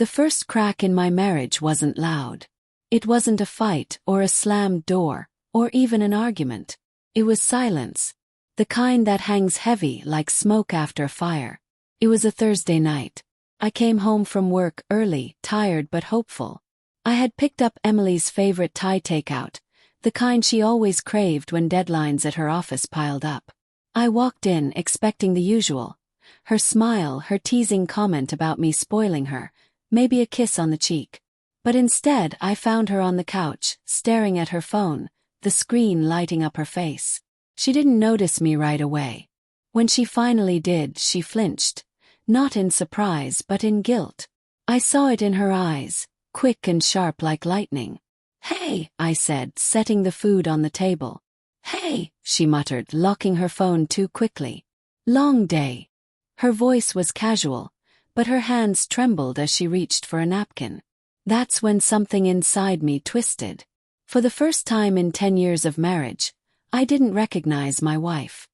The first crack in my marriage wasn't loud. It wasn't a fight or a slammed door, or even an argument. It was silence. The kind that hangs heavy like smoke after a fire. It was a Thursday night. I came home from work early, tired but hopeful. I had picked up Emily's favorite Thai takeout, the kind she always craved when deadlines at her office piled up. I walked in expecting the usual. Her smile, her teasing comment about me spoiling her, maybe a kiss on the cheek. But instead I found her on the couch, staring at her phone, the screen lighting up her face. She didn't notice me right away. When she finally did, she flinched. Not in surprise but in guilt. I saw it in her eyes, quick and sharp like lightning. "Hey," I said, setting the food on the table. "Hey," she muttered, locking her phone too quickly. "Long day." Her voice was casual, but her hands trembled as she reached for a napkin. That's when something inside me twisted. For the first time in 10 years of marriage, I didn't recognize my wife.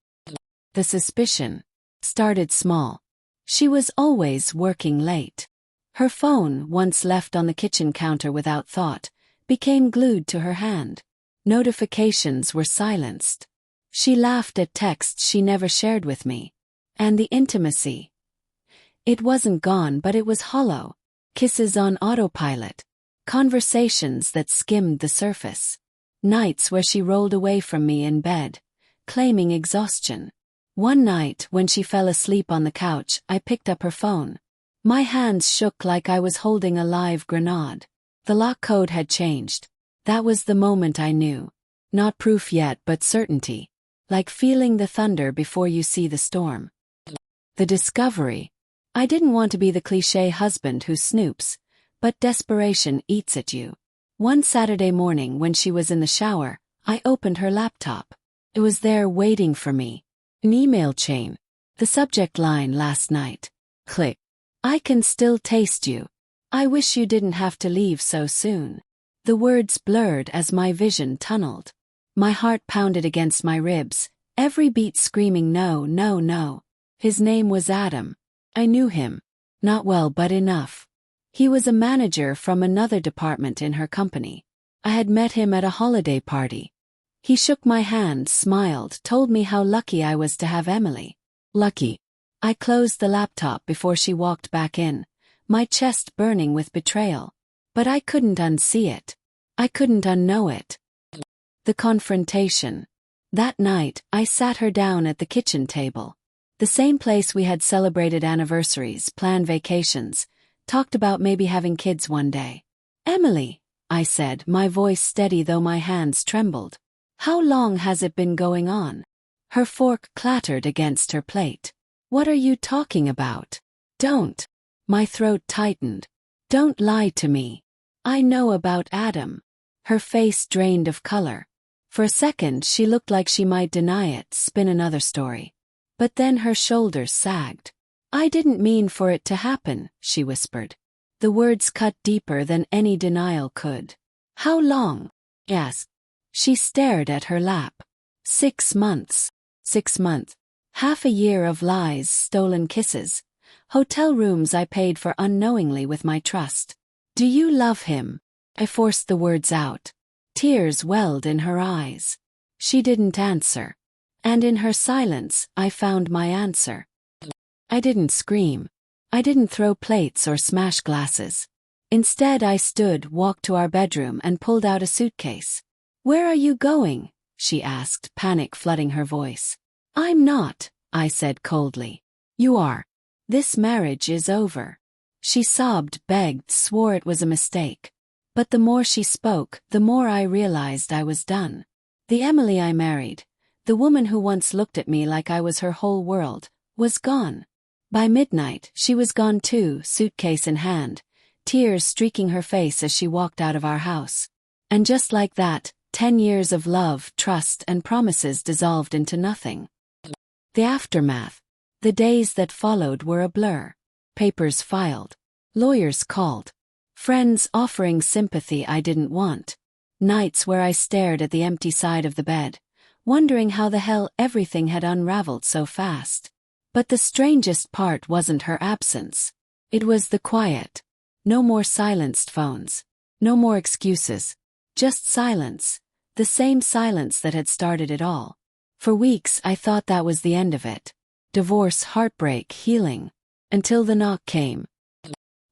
The suspicion started small. She was always working late. Her phone, once left on the kitchen counter without thought, became glued to her hand. Notifications were silenced. She laughed at texts she never shared with me. And the intimacy. It wasn't gone, but it was hollow. Kisses on autopilot. Conversations that skimmed the surface. Nights where she rolled away from me in bed, claiming exhaustion. One night, when she fell asleep on the couch, I picked up her phone. My hands shook like I was holding a live grenade. The lock code had changed. That was the moment I knew. Not proof yet, but certainty. Like feeling the thunder before you see the storm. The discovery. I didn't want to be the cliché husband who snoops, but desperation eats at you. One Saturday morning when she was in the shower, I opened her laptop. It was there waiting for me. An email chain. The subject line: last night. Click. "I can still taste you. I wish you didn't have to leave so soon." The words blurred as my vision tunneled. My heart pounded against my ribs, every beat screaming no, no, no. His name was Adam. I knew him. Not well, but enough. He was a manager from another department in her company. I had met him at a holiday party. He shook my hand, smiled, told me how lucky I was to have Emily. Lucky. I closed the laptop before she walked back in, my chest burning with betrayal. But I couldn't unsee it. I couldn't unknow it. The confrontation. That night, I sat her down at the kitchen table. The same place we had celebrated anniversaries, planned vacations, talked about maybe having kids one day. "Emily," I said, my voice steady though my hands trembled. "How long has it been going on?" Her fork clattered against her plate. "What are you talking about?" "Don't." My throat tightened. "Don't lie to me. I know about Adam." Her face drained of color. For a second she looked like she might deny it, spin another story. But then her shoulders sagged. "I didn't mean for it to happen," she whispered. The words cut deeper than any denial could. "How long?" I asked. She stared at her lap. 6 months. 6 months. Half a year of lies, stolen kisses. Hotel rooms I paid for unknowingly with my trust. "Do you love him?" I forced the words out. Tears welled in her eyes. She didn't answer. And in her silence, I found my answer. I didn't scream. I didn't throw plates or smash glasses. Instead, I stood, walked to our bedroom, and pulled out a suitcase. "Where are you going?" she asked, panic flooding her voice. "I'm not," I said coldly. "You are. This marriage is over." She sobbed, begged, swore it was a mistake. But the more she spoke, the more I realized I was done. The Emily I married, the woman who once looked at me like I was her whole world, was gone. By midnight, she was gone too, suitcase in hand, tears streaking her face as she walked out of our house. And just like that, 10 years of love, trust, and promises dissolved into nothing. The aftermath. The days that followed were a blur. Papers filed. Lawyers called. Friends offering sympathy I didn't want. Nights where I stared at the empty side of the bed, wondering how the hell everything had unraveled so fast. But the strangest part wasn't her absence. It was the quiet. No more silenced phones. No more excuses. Just silence. The same silence that had started it all. For weeks I thought that was the end of it. Divorce, heartbreak, healing. Until the knock came.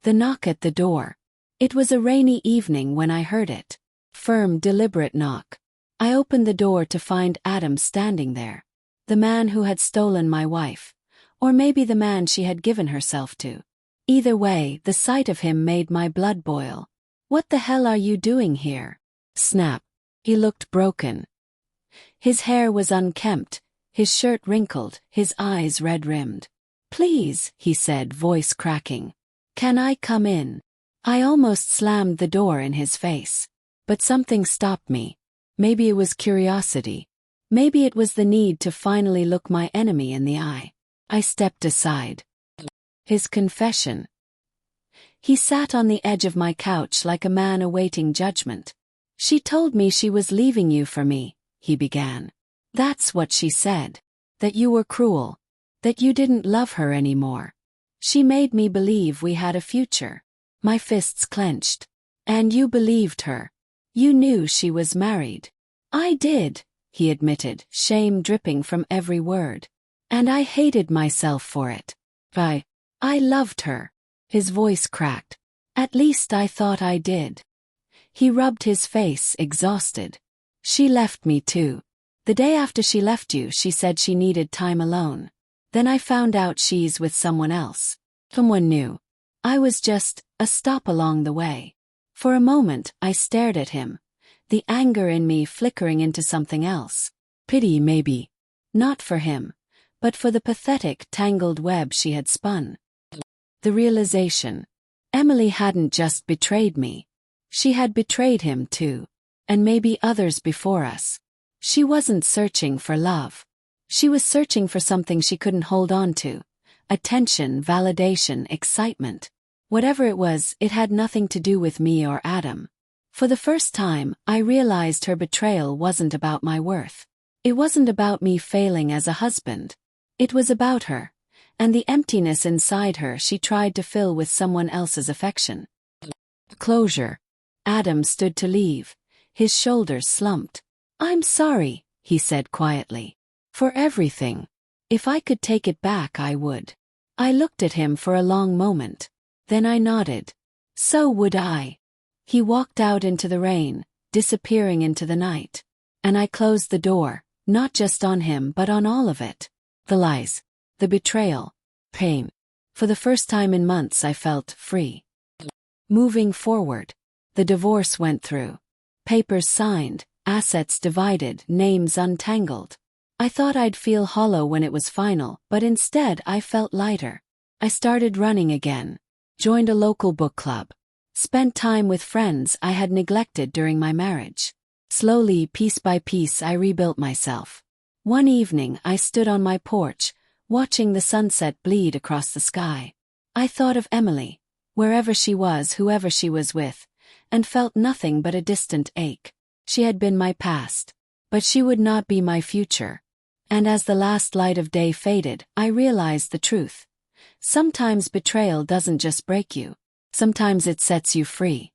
The knock at the door. It was a rainy evening when I heard it. Firm, deliberate knock. I opened the door to find Adam standing there. The man who had stolen my wife. Or maybe the man she had given herself to. Either way, the sight of him made my blood boil. "What the hell are you doing here?" Snap. He looked broken. His hair was unkempt, his shirt wrinkled, his eyes red-rimmed. "Please," he said, voice cracking. "Can I come in?" I almost slammed the door in his face. But something stopped me. Maybe it was curiosity. Maybe it was the need to finally look my enemy in the eye. I stepped aside. His confession. He sat on the edge of my couch like a man awaiting judgment. "She told me she was leaving you for me," he began. "That's what she said. That you were cruel. That you didn't love her anymore. She made me believe we had a future." My fists clenched. "And you believed her. You knew she was married." "I did," he admitted, shame dripping from every word. "And I hated myself for it. I loved her." His voice cracked. "At least I thought I did." He rubbed his face, exhausted. "She left me too. The day after she left you, she said she needed time alone. Then I found out she's with someone else. Someone new. I was just a stop along the way." For a moment, I stared at him, the anger in me flickering into something else. Pity, maybe. Not for him, but for the pathetic, tangled web she had spun. The realization. Emily hadn't just betrayed me. She had betrayed him too. And maybe others before us. She wasn't searching for love. She was searching for something she couldn't hold on to. Attention, validation, excitement. Whatever it was, it had nothing to do with me or Adam. For the first time, I realized her betrayal wasn't about my worth. It wasn't about me failing as a husband. It was about her, and the emptiness inside her she tried to fill with someone else's affection. Closure. Adam stood to leave, his shoulders slumped. "I'm sorry," he said quietly. "For everything. If I could take it back, I would." I looked at him for a long moment. Then I nodded. So would I. He walked out into the rain, disappearing into the night. And I closed the door, not just on him but on all of it. The lies. The betrayal. Pain. For the first time in months I felt free. Moving forward. The divorce went through. Papers signed, assets divided, names untangled. I thought I'd feel hollow when it was final, but instead I felt lighter. I started running again. Joined a local book club. Spent time with friends I had neglected during my marriage. Slowly, piece by piece, I rebuilt myself. One evening I stood on my porch, watching the sunset bleed across the sky. I thought of Emily, wherever she was, whoever she was with, and felt nothing but a distant ache. She had been my past, but she would not be my future. And as the last light of day faded, I realized the truth. Sometimes betrayal doesn't just break you. Sometimes it sets you free.